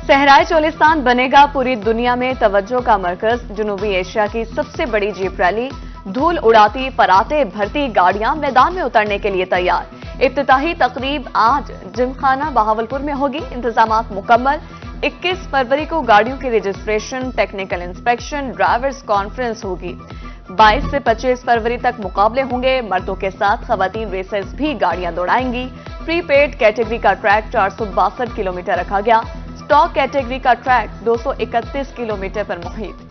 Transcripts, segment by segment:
सहराई चोलिस्तान बनेगा पूरी दुनिया में तवज्जो का मरकज। जनूबी एशिया की सबसे बड़ी जीप रैली, धूल उड़ाती पराते भरती गाड़ियां मैदान में उतरने के लिए तैयार। इफ्तिताही तकरीब आज जिमखाना बहावलपुर में होगी। इंतजामात मुकम्मल। 21 फरवरी को गाड़ियों की registration, technical inspection, drivers conference होगी। 22 से 25 फरवरी तक मुकाबले होंगे। मर्दों के साथ खवातीन रेसर्स भी गाड़ियां दौड़ाएंगी। प्रीपेड कैटेगरी का ट्रैक 462 किलोमीटर रखा गया। स्टॉक कैटेगरी का ट्रैक 231 किलोमीटर पर मुहित।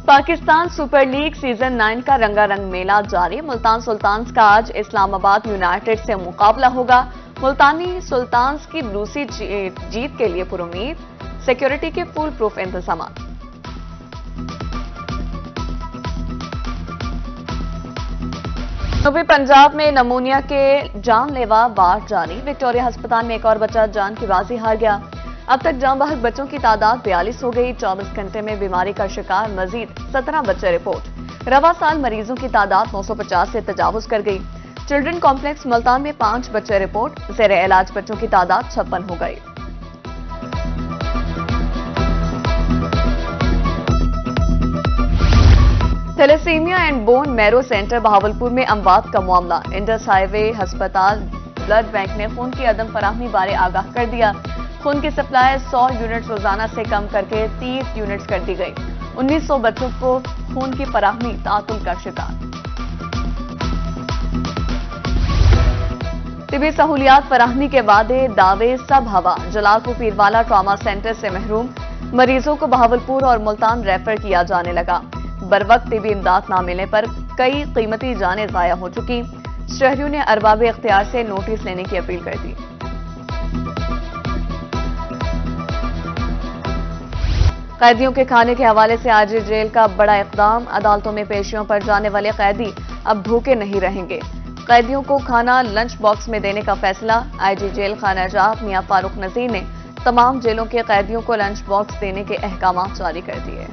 पाकिस्तान सुपर लीग सीजन 9 का रंगारंग मेला जारी। मुल्तान सुल्तान्स का आज इस्लामाबाद यूनाइटेड से मुकाबला होगा। मुल्तानी सुल्तान्स की दूसरी जीत के लिए पुरुमीद। सिक्योरिटी के फुल प्रूफ इंतजाम। जनूबी पंजाब में नमूनिया के जानलेवा वार जारी। विक्टोरिया अस्पताल में एक और बच्चा जान की बाजी हार गया। अब तक जान बहक बच्चों की तादाद 42 हो गई। 24 घंटे में बीमारी का शिकार मजीद 17 बच्चे रिपोर्ट। रवा साल मरीजों की तादाद 950 से तजावुज कर गई। चिल्ड्रन कॉम्प्लेक्स मुल्तान में 5 बच्चे रिपोर्ट। ज़ेरे इलाज बच्चों की तादाद 56 हो गई। Thalassemia and bone marrow centre Bahawalpur में अमवात का मामला। इंडस हाईवे अस्पताल ब्लड बैंक ने खून की अदम फराहमी बारे आगाह कर दिया। खून की सप्लाई 100 यूनिट रोजाना से कम करके 30 यूनिट्स कर दी गई। 1900 बच्चों को खून की फराहमी तातुल का शिकार। तिबी सहूलियात फराहमी के वादे दावे सब हवा। जलालपुर पीरवाला ट्रॉमा सेंटर से महरूम मरीजों को बहावलपुर और मुल्तान रेफर किया जाने लगा। बरवक्त तिबी इमदाद न मिलने पर कई कीमती जानें जाया हो चुकी। शहरियों ने अरबाब इख्तियार से नोटिस लेने की अपील कर दी। कैदियों के खाने के हवाले से आईजी जेल का बड़ा इकदाम। अदालतों में पेशियों पर जाने वाले कैदी अब भूखे नहीं रहेंगे। कैदियों को खाना लंच बॉक्स में देने का फैसला। आईजी जेल खाना जात मियां फारूक नजीर ने तमाम जेलों के कैदियों को लंच बॉक्स देने के अहकाम जारी कर दिए।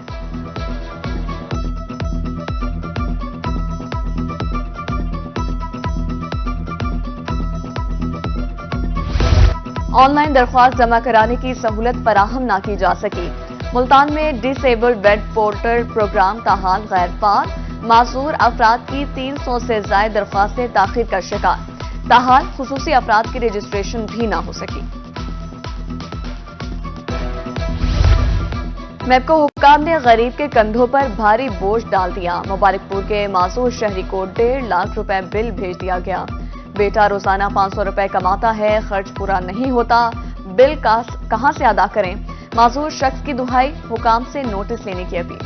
ऑनलाइन दरख्वास्त जमा कराने की सहूलत फराहम न की जा सकी। मुल्तान में डिसेबल्ड बेड पोर्टल प्रोग्राम ताहाल गैर फाल। माजूर अफराद की 300 से ज्यादा दरख्वास्तें ताखीर का शिकार। ताहाल खुसूसी अफराद की रजिस्ट्रेशन भी न हो सकी। मैपको हुक्काम ने गरीब के कंधों पर भारी बोझ डाल दिया। मुबारकपुर के मासूर शहरी को 1.5 लाख रुपए बिल भेज दिया गया। बेटा रोजाना 500 रुपए कमाता है, खर्च पूरा नहीं होता, बिल कहां से अदा करें। माजूर शख्स की दुहाई, हुकाम से नोटिस लेने की अपील।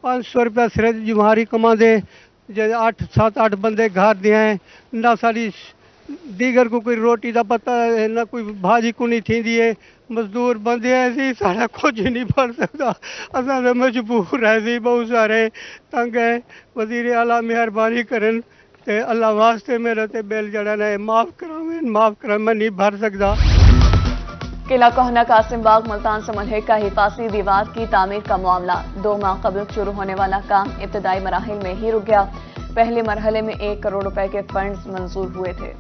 500 रुपया सिर जुमारी कमा दे। 8-7-8 बंदे घर दे हैं ना। सारी दीगर को कोई रोटी का पता है ना, कोई भाजी को नहीं थी है। मजदूर बंदे हैं, सारा कुछ नहीं भर सकता। असा मजबूर है, बहुत सारे तंग है। वजीर आला मेहरबानी करन ते अल्लाह वास्ते मेरे ते बिल जड़ा है माफ करा, मैं नहीं भर सकता। किला कोहना कासिम बाग मुल्तान से मुल्हिक का हिफाजी दीवार की तामीर का मामला 2 माह कबल शुरू होने वाला काम इब्तदाई मराहिल में ही रुक गया। पहले मरहले में 1 करोड़ रुपए के फंड्स मंजूर हुए थे।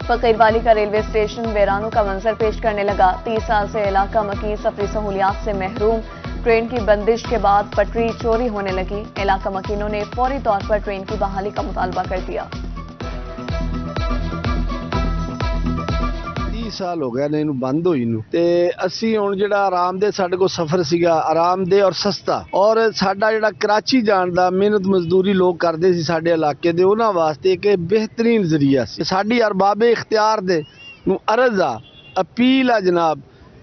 फकीरवाली का रेलवे स्टेशन वीरानों का मंजर पेश करने लगा। 30 साल से इलाका मकीन सफरी सहूलियात से महरूम। ट्रेन की बंदिश के बाद पटरी चोरी होने लगी। इलाका मकीनों ने फौरी तौर पर ट्रेन की बहाली का मुतालबा कर दिया। 30 साल हो गए ने इनू बंद होई नू ते असी हुण जिहड़ा आरामदेह साडे कोल सफर सीगा, आरामदेह और सस्ता, और साडा जिहड़ा कराची जाण दा मेहनत मजदूरी लोग करदे सी साडे इलाके दे, उन्हां वास्ते एक बेहतरीन जरिया सी। साडी अरबाबे इख्तियार दे नू अर्ज आ, अपील आ जनाब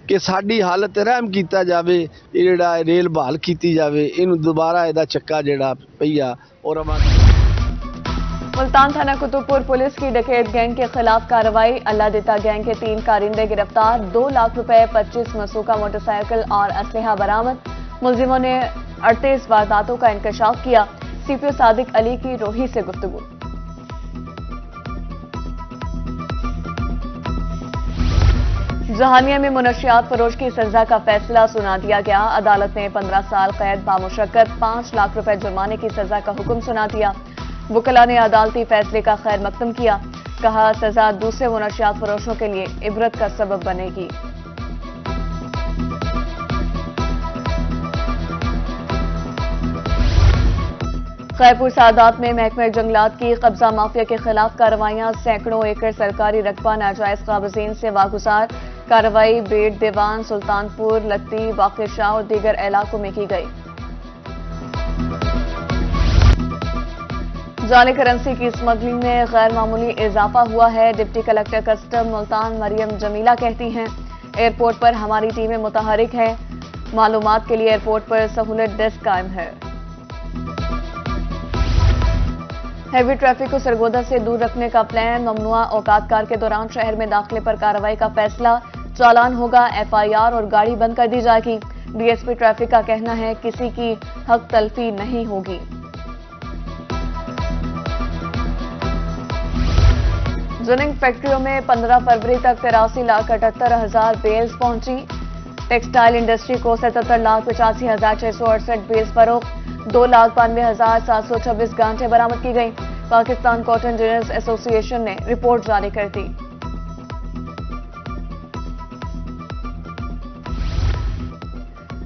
कि साडी हालत रहम कीता जावे, जिहड़ा रेल बहाल कीती जावे, इनू दोबारा इहदा चक्का जिहड़ा पईया और मुल्तान थाना कुतुबपुर पुलिस की डकैत गैंग के खिलाफ कार्रवाई। अल्लाह देता गैंग के 3 कारिंदे गिरफ्तार। 2 लाख रुपए, 25 मसूका मोटरसाइकिल और असलहा बरामद। मुलजिमों ने 38 वारदातों का इंकशाफ किया। सीपीओ सादिक अली की रोही से गुफ्तगू। जहानिया में मुनशियात फरोश की सजा का फैसला सुना दिया गया। अदालत ने 15 साल कैद बामुशक्कत 5 लाख रुपए जुर्माने की सजा का हुक्म सुना दिया। वकला ने अदालती फैसले का खैर मकदम किया। कहा, सजा दूसरे मुनशियात फरोशों के लिए इबरत का सबब बनेगी। खैरपुर सादात में महकमा जंगलात की कब्जा माफिया के खिलाफ कार्रवाइयां। सैकड़ों एकड़ सरकारी रकबा नाजायज काबजीन से वागुजार। कार्रवाई बेट, दीवान, सुल्तानपुर, लत्ती, वाक़िर शाह और दीगर इलाकों में की गई। जाली करेंसी की स्मगलिंग में गैर मामूली इजाफा हुआ है। Deputy collector custom Multan Maryam Jamila कहती हैं, एयरपोर्ट पर हमारी टीमें मुतहरिक हैं। मालूमात के लिए एयरपोर्ट पर सहूलत डेस्क कायम है। हैवी ट्रैफिक को सरगोदा से दूर रखने का प्लान। ममनुआ औकात कार के दौरान शहर में दाखिले पर कार्रवाई का फैसला। चालान होगा, एफआईआर और गाड़ी बंद कर दी जाएगी। डीएसपी ट्रैफिक का कहना है, किसी की हक तलफी नहीं होगी। जिनिंग फैक्ट्रियों में 15 फरवरी तक 83,78,000 बेल्स पहुंची। टेक्सटाइल इंडस्ट्री को 77,85,668 बेल्स फरोख्त। 2,92,726 गांठें बरामद की गई। पाकिस्तान कॉटन जिनर्स एसोसिएशन ने रिपोर्ट जारी कर दी।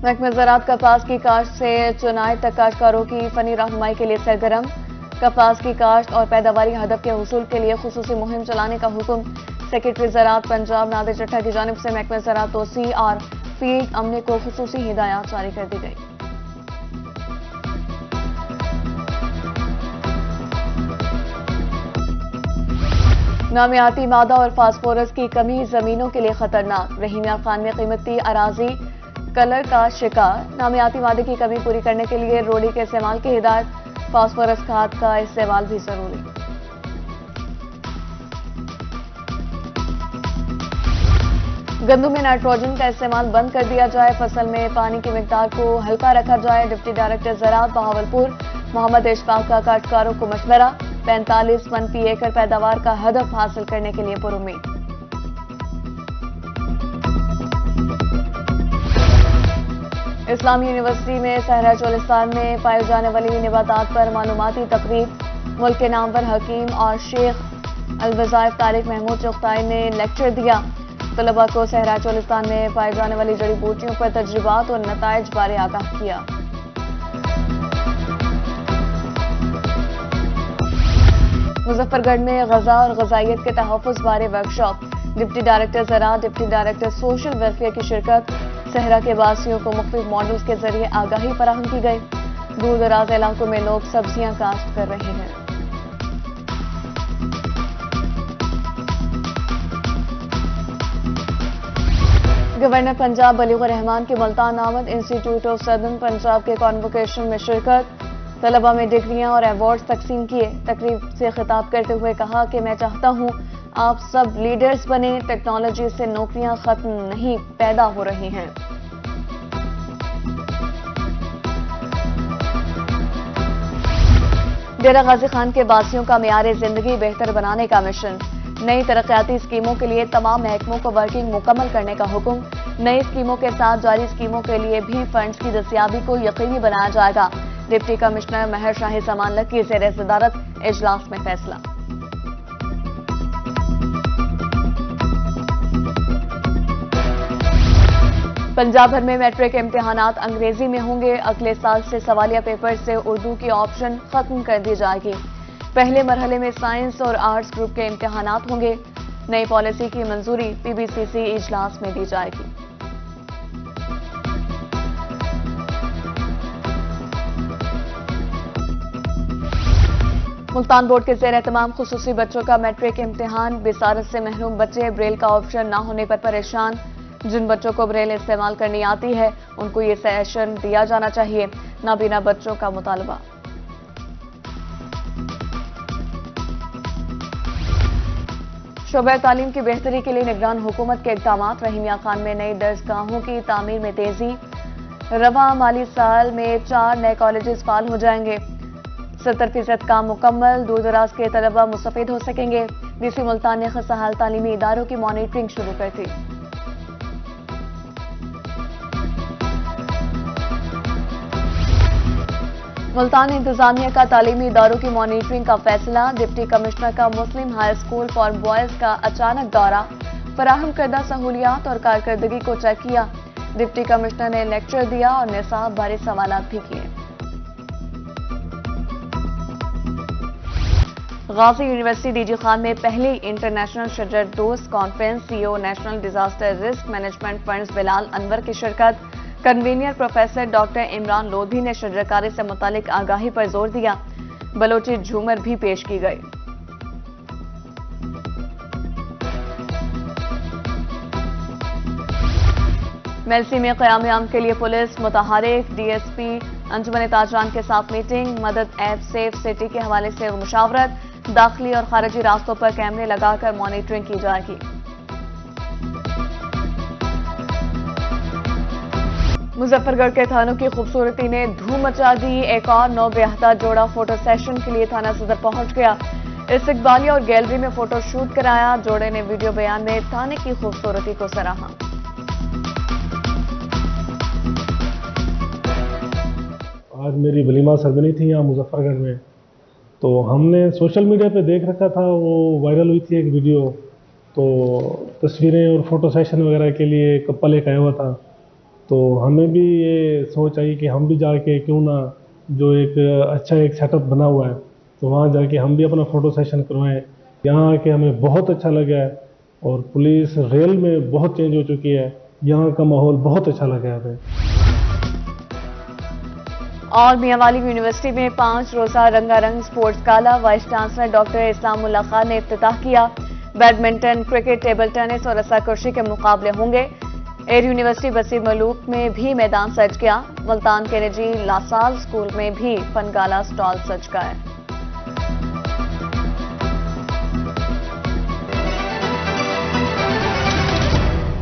महकमा ज़राअत कपास की काश्त से चुनाई तक काश्तकारों की फनी रहनुमाई के लिए सरगर्म। कपास की काश्त और पैदावारी हदफ के हुसूल के लिए खुसूसी मुहिम चलाने का हुक्म। सेक्रेटरी ज़राअत पंजाब नादिर चट्टा की जानिब से महकमा ज़राअत तोसी और फील्ड अमले को खुसूसी हिदायत जारी कर दी गई। नामियाती मादा और फास्फोरस की कमी जमीनों के लिए खतरनाक। रहीमिया खान में कीमती अराजी कलर का शिकार। नामियाती मादे की कमी पूरी करने के लिए रोड़ी के इस्तेमाल की हिदायत। फास्फोरस खाद का इस्तेमाल भी जरूरी। गंदम में नाइट्रोजन का इस्तेमाल बंद कर दिया जाए। फसल में पानी की मिकदार को हल्का रखा जाए। डिप्टी डायरेक्टर ज़राअत बहावलपुर मोहम्मद इशफाक का काश्तकारों को मशवरा। 45 मन फी एकड़ पैदावार का हदफ हासिल करने के लिए पुरुमीद। इस्लामी यूनिवर्सिटी में सहरा चोलिस्तान में पाए जाने वाली निबातात पर मालूमाती तकरीब। मुल्क के नामवर हकीम और शेख अलवज़ाइफ तारिक महमूद चुगताई ने लेक्चर दिया। तलबा को सहरा चोलिस्तान में पाए जाने वाली जड़ी बूटियों पर तजुर्बात और नताइज बारे आगाह किया। मुजफ्फरगढ़ में गजा और गजाइयत के तहफ़्फ़ुज़ बारे वर्कशॉप। डिप्टी डायरेक्टर ज़राअत, डिप्टी डायरेक्टर सोशल वेलफेयर की शिरकत। सहरा के वासियों को मुख्तलिफ मॉडल्स के जरिए आगाही फराहम की गई। दूर दराज इलाकों में लोग सब्जियां काश्त कर रहे हैं। गवर्नर पंजाब बलीग़ुर रहमान के मुल्तान आमद। इंस्टीट्यूट ऑफ सदर्न पंजाब के कॉन्वोकेशन में शिरकत। तलबा में डिग्रियां और अवार्ड्स तकसीम किए। तकरीब से खिताब करते हुए कहा कि मैं चाहता हूं आप सब लीडर्स बने। टेक्नोलॉजी से नौकरियां खत्म नहीं, पैदा हो रही हैं। डेरा गाजी खान के वासियों का मेयार जिंदगी बेहतर बनाने का मिशन। नई तरक्याती स्कीमों के लिए तमाम महकमों को वर्किंग मुकम्मल करने का हुक्म। नई स्कीमों के साथ जारी स्कीमों के लिए भी फंड्स की दस्तियाबी को यकीनी बनाया जाएगा। डिप्टी कमिश्नर महर शाही समान लक की ज़ेर सदारत इजलास में फैसला। पंजाब भर में मैट्रिक इम्तिहानात अंग्रेजी में होंगे। अगले साल से सवालिया पेपर से उर्दू की ऑप्शन खत्म कर दी जाएगी। पहले मरहले में साइंस और आर्ट्स ग्रुप के इम्तिहानात होंगे। नई पॉलिसी की मंजूरी पीबीसीसी इजलास में दी जाएगी। मुल्तान बोर्ड के ज़ेर एहतमाम खुसूसी बच्चों का मैट्रिक इम्तिहान। बिसारत से महरूम बच्चे ब्रेल का ऑप्शन न होने पर परेशान। जिन बच्चों को ब्रेल इस्तेमाल करनी आती है उनको ये सेशन दिया जाना चाहिए। नाबीना बच्चों का मुतालबा। शोबा तालीम की बेहतरी के लिए निगरान हुकूमत के इक़दाम। रहीमिया खान में नई दर्सगाहों की तामीर में तेजी। रवा माली साल में 4 नए कॉलेजेस फाल हो जाएंगे। 70% काम मुकम्मल। दूर दराज के तलबा मुस्तफीद हो सकेंगे। डीसी मुल्तान ने खस्ता हाल तालीमी इदारों की मॉनिटरिंग शुरू कर दी। ملتان انتظامیہ کا تعلیمی اداروں کی مانیٹرنگ کا فیصلہ، ڈپٹی کمشنر کا مسلم ہائی اسکول فار بوائز کا اچانک دورہ، فراہم کردہ سہولیات اور کارکردگی کو چیک کیا، ڈپٹی کمشنر نے لیکچر دیا اور نصاب بارے سوالات بھی کیے۔ Ghazi university D G Khan میں پہلی انٹرنیشنل شجر دوست conference, C O national disaster risk management funds Bilal Anwar کی شرکت، convener professor doctor Imran Lodhi نے شجرکاری سے متعلق آگاہی پر زور دیا، بلوچی جھومر بھی پیش کی گئی۔ میلسی میں قیام امن کے لیے پولیس متحرک، ڈی ایس پی انجمن تاجران کے ساتھ میٹنگ، مدد ایپ سیف سٹی کے حوالے سے مشاورت، داخلی اور خارجی راستوں پر کیمرے لگا کر مانیٹرنگ کی جائے گی۔ مظفر گڑھ کے تھانوں کی خوبصورتی نے دھوم مچا دی، ایک اور نو بیاہتا جوڑا فوٹو سیشن کے لیے تھانہ صدر پہنچ گیا، استقبالیہ اور گیلری میں فوٹو شوٹ کرایا، جوڑے نے ویڈیو بیان میں تھانے کی خوبصورتی کو سراہا۔ آج میری ولیمہ سرگرمی تھی یہاں مظفر گڑھ میں، تو ہم نے سوشل میڈیا پہ دیکھ رکھا تھا، وہ وائرل ہوئی تھی ایک ویڈیو، تو تصویریں اور فوٹو سیشن وغیرہ کے لیے کپل ایک آیا ہوا تھا، تو ہمیں بھی یہ سوچ آئی کہ ہم بھی جا کے کیوں نہ، جو ایک اچھا ایک سیٹ اپ بنا ہوا ہے تو وہاں جا کے ہم بھی اپنا فوٹو سیشن کروائیں۔ یہاں آ کے ہمیں بہت اچھا لگا ہے، اور پولیس ریل میں بہت چینج ہو چکی ہے، یہاں کا ماحول بہت اچھا لگا ہے۔ اور میاں والی یونیورسٹی میں 5 روزہ رنگا رنگ سپورٹس گالا، وائس چانسلر ڈاکٹر اسلام اللہ خان نے افتتاح کیا، بیڈمنٹن، کرکٹ، ٹیبل ٹینس اور رسا کشی کے مقابلے ہوں گے۔ ایئر یونیورسٹی بصیر ملوک میں بھی میدان سج گیا، ملتان کے نجی لاسال اسکول میں بھی فن گالا سٹال سج گئے۔